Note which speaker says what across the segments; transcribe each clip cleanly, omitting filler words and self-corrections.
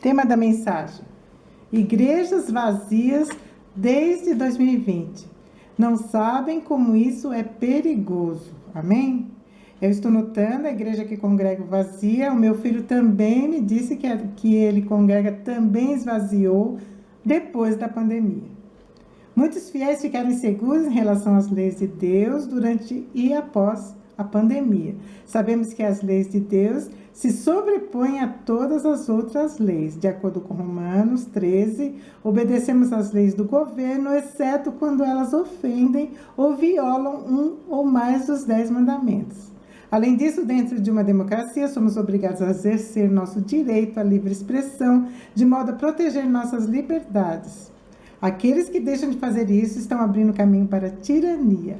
Speaker 1: Tema da mensagem: igrejas vazias desde 2020. Não sabem como isso é perigoso. Amém? Eu estou notando a igreja que congrega vazia. O meu filho também me disse que ele congrega também esvaziou depois da pandemia. Muitos fiéis ficaram inseguros em relação às leis de Deus durante e após a pandemia. Sabemos que as leis de Deus se sobrepõem a todas as outras leis. De acordo com Romanos 13, obedecemos às leis do governo, exceto quando elas ofendem ou violam um ou mais dos 10 mandamentos. Além disso, dentro de uma democracia, somos obrigados a exercer nosso direito à livre expressão, de modo a proteger nossas liberdades. Aqueles que deixam de fazer isso estão abrindo caminho para a tirania.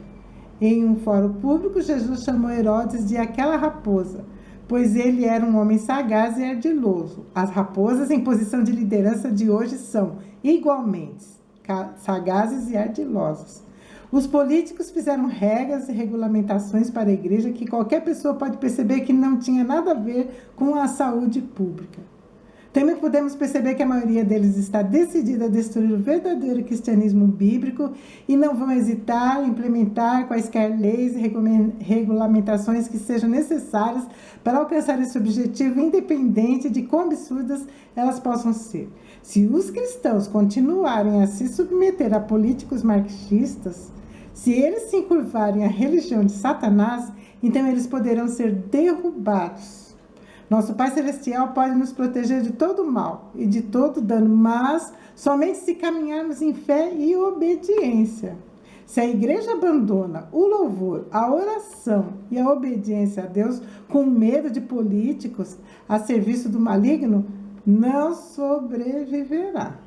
Speaker 1: Em um fórum público, Jesus chamou Herodes de aquela raposa, pois ele era um homem sagaz e ardiloso. As raposas em posição de liderança de hoje são, igualmente, sagazes e ardilosas. Os políticos fizeram regras e regulamentações para a igreja que qualquer pessoa pode perceber que não tinha nada a ver com a saúde pública. Também podemos perceber que a maioria deles está decidida a destruir o verdadeiro cristianismo bíblico e não vão hesitar em implementar quaisquer leis e regulamentações que sejam necessárias para alcançar esse objetivo, independente de quão absurdas elas possam ser. Se os cristãos continuarem a se submeter a políticos marxistas, se eles se encurvarem à religião de Satanás, então eles poderão ser derrubados. Nosso Pai Celestial pode nos proteger de todo mal e de todo dano, mas somente se caminharmos em fé e obediência. Se a igreja abandona o louvor, a oração e a obediência a Deus com medo de políticos a serviço do maligno, não sobreviverá.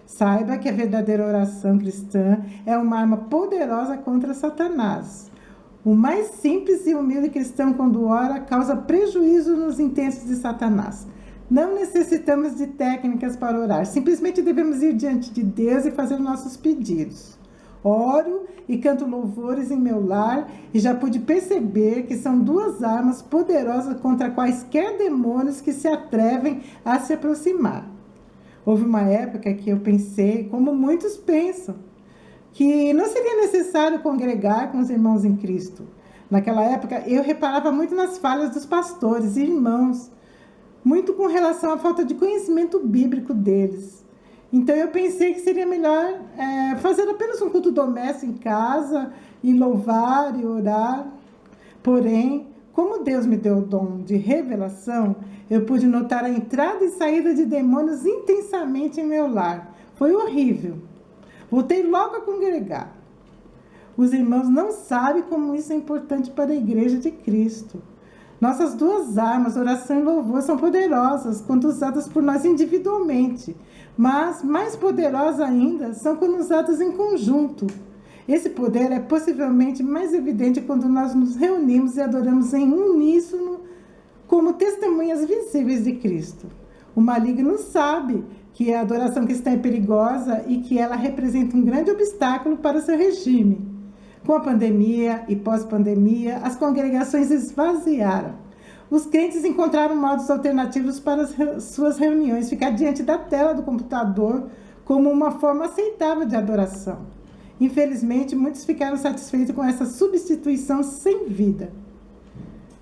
Speaker 1: Saiba que a verdadeira oração cristã é uma arma poderosa contra Satanás. O mais simples e humilde cristão, quando ora, causa prejuízo nos intentos de Satanás. Não necessitamos de técnicas para orar, simplesmente devemos ir diante de Deus e fazer nossos pedidos. Oro e canto louvores em meu lar e já pude perceber que são duas armas poderosas contra quaisquer demônios que se atrevem a se aproximar. Houve uma época que eu pensei, como muitos pensam, que não seria necessário congregar com os irmãos em Cristo. Naquela época, eu reparava muito nas falhas dos pastores e irmãos, muito com relação à falta de conhecimento bíblico deles. Então, eu pensei que seria melhor fazer apenas um culto doméstico em casa, e louvar e orar. Porém, como Deus me deu o dom de revelação, eu pude notar a entrada e saída de demônios intensamente em meu lar. Foi horrível. Voltei logo a congregar. Os irmãos não sabem como isso é importante para a igreja de Cristo. Nossas duas armas, oração e louvor, são poderosas quando usadas por nós individualmente, mas mais poderosas ainda são quando usadas em conjunto. Esse poder é possivelmente mais evidente quando nós nos reunimos e adoramos em uníssono como testemunhas visíveis de Cristo. O maligno sabe que a adoração cristã é perigosa e que ela representa um grande obstáculo para o seu regime. Com a pandemia e pós-pandemia, as congregações esvaziaram. Os crentes encontraram modos alternativos para as suas reuniões, ficar diante da tela do computador como uma forma aceitável de adoração. Infelizmente, muitos ficaram satisfeitos com essa substituição sem vida.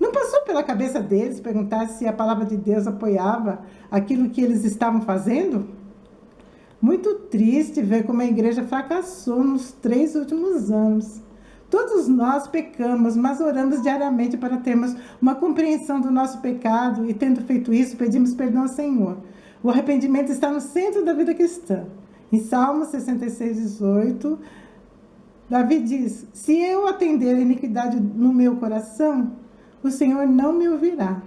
Speaker 1: Não passou pela cabeça deles perguntar se a palavra de Deus apoiava aquilo que eles estavam fazendo? Muito triste ver como a igreja fracassou nos 3 últimos anos. Todos nós pecamos, mas oramos diariamente para termos uma compreensão do nosso pecado e, tendo feito isso, pedimos perdão ao Senhor. O arrependimento está no centro da vida cristã. Em Salmo 66:18, Davi diz: se eu atender a iniquidade no meu coração, o Senhor não me ouvirá.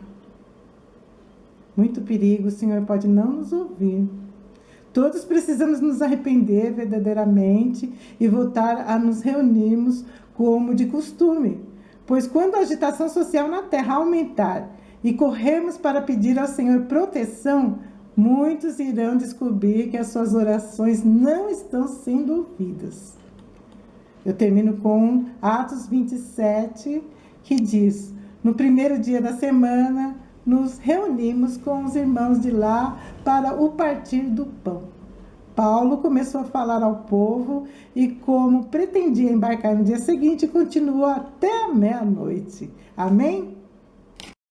Speaker 1: Muito perigo, o Senhor pode não nos ouvir. Todos precisamos nos arrepender verdadeiramente e voltar a nos reunirmos como de costume. Pois quando a agitação social na terra aumentar e corrermos para pedir ao Senhor proteção, muitos irão descobrir que as suas orações não estão sendo ouvidas. Eu termino com Atos 27, que diz: no primeiro dia da semana, nos reunimos com os irmãos de lá para o partir do pão. Paulo começou a falar ao povo e, como pretendia embarcar no dia seguinte, continuou até a meia-noite. Amém?